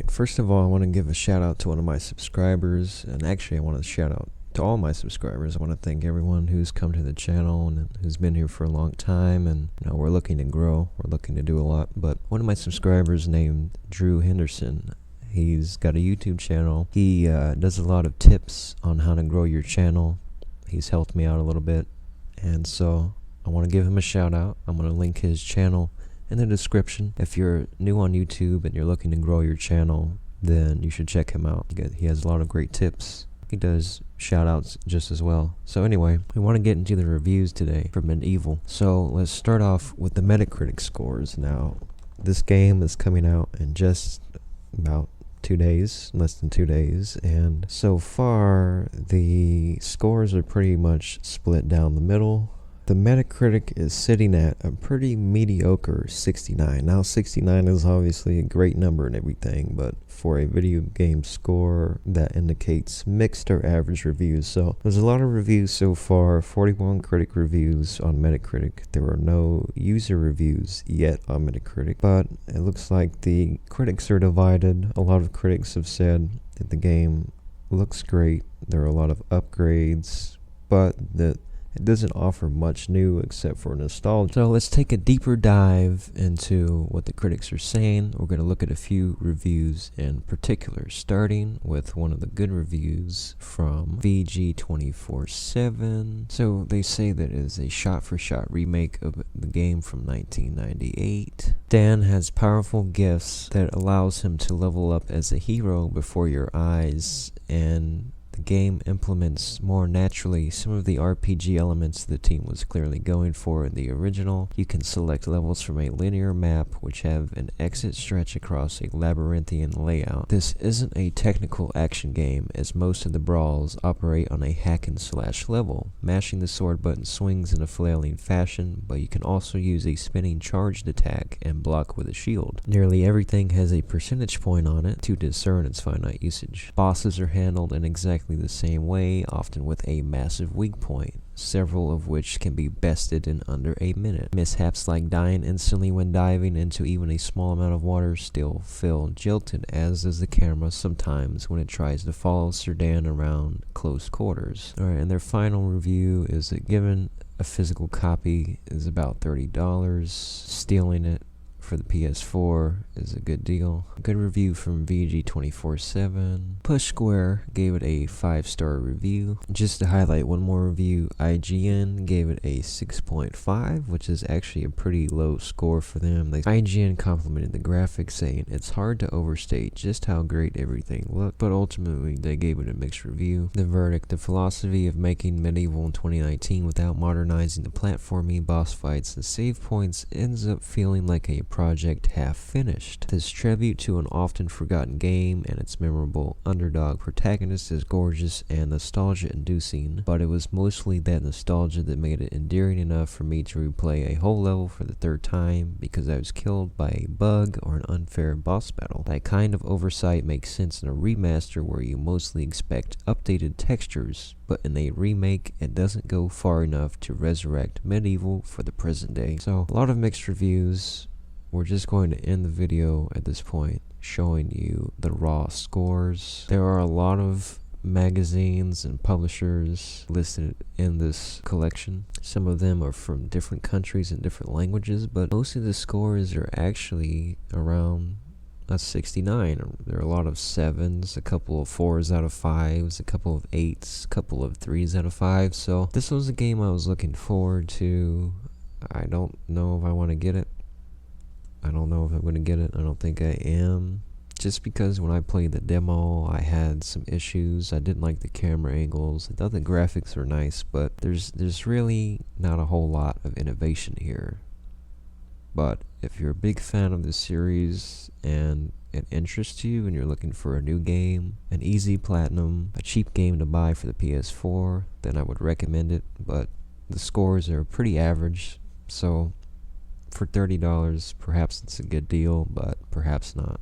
First of all, I want to give a shout out to one of my subscribers, and actually I want to shout out to all my subscribers. I want to thank everyone who's come to the channel and who's been here for a long time, and we're looking to grow, we're looking to do a lot. But one of my subscribers named Drew Henderson, he's got a YouTube channel. He does a lot of tips on how to grow your channel. He's helped me out a little bit, and so I want to give him a shout out. I'm going to link his channel in the description. If you're new on YouTube and you're looking to grow your channel, then you should check him out. He has a lot of great tips. He does shout outs just as well. So anyway, we want to get into the reviews today for MediEvil. So let's start off with the Metacritic scores. Now, this game is coming out in just about 2 days, less than 2 days, and so far the scores are pretty much split down the middle. The Metacritic is sitting at a pretty mediocre 69. Now 69 is obviously a great number and everything, but for a video game score that indicates mixed or average reviews. So there's a lot of reviews so far, 41 critic reviews on Metacritic. There are no user reviews yet on Metacritic, but it looks like the critics are divided. A lot of critics have said that the game looks great. There are a lot of upgrades, but it doesn't offer much new except for nostalgia. So let's take a deeper dive into what the critics are saying. We're going to look at a few reviews in particular, starting with one of the good reviews from VG247. So they say that it is a shot-for-shot remake of the game from 1998. Dan has powerful gifts that allows him to level up as a hero before your eyes, and the game implements more naturally some of the RPG elements the team was clearly going for in the original. You can select levels from a linear map which have an exit stretch across a labyrinthian layout. This isn't a technical action game, as most of the brawls operate on a hack and slash level. Mashing the sword button swings in a flailing fashion, but you can also use a spinning charged attack and block with a shield. Nearly everything has a percentage point on it to discern its finite usage. Bosses are handled in exactly the same way, often with a massive weak point, several of which can be bested in under a minute. Mishaps like dying instantly when diving into even a small amount of water still feel jilted, as does the camera sometimes when it tries to follow Sir Dan around close quarters. Alright, and their final review is that given a physical copy is about $30, stealing it for the PS4 is a good deal. A good review from VG247. Push Square gave it a 5-star review. Just to highlight one more review, IGN gave it a 6.5, which is actually a pretty low score for them. IGN complimented the graphics, saying it's hard to overstate just how great everything looked, but ultimately they gave it a mixed review. The verdict: the philosophy of making MediEvil in 2019 without modernizing the platforming, boss fights, and save points ends up feeling like a project half finished. This tribute to an often forgotten game and its memorable underdog protagonist is gorgeous and nostalgia inducing, but it was mostly that nostalgia that made it endearing enough for me to replay a whole level for the 3rd time because I was killed by a bug or an unfair boss battle. That kind of oversight makes sense in a remaster where you mostly expect updated textures, but in a remake it doesn't go far enough to resurrect MediEvil for the present day. So a lot of mixed reviews. We're just going to end the video at this point showing you the raw scores. There are a lot of magazines and publishers listed in this collection. Some of them are from different countries and different languages, but most of the scores are actually around a 69. There are a lot of 7s, a couple of 4s out of 5s, a couple of 8s, a couple of 3s out of 5. So this was a game I was looking forward to. I don't know if I want to get it. I don't know if I'm going to get it. I don't think I am. Just because when I played the demo, I had some issues. I didn't like the camera angles. I thought the graphics were nice, but there's really not a whole lot of innovation here. But if you're a big fan of the series and it interests you and you're looking for a new game, an easy platinum, a cheap game to buy for the PS4, then I would recommend it. But the scores are pretty average, so for $30, perhaps it's a good deal, but perhaps not.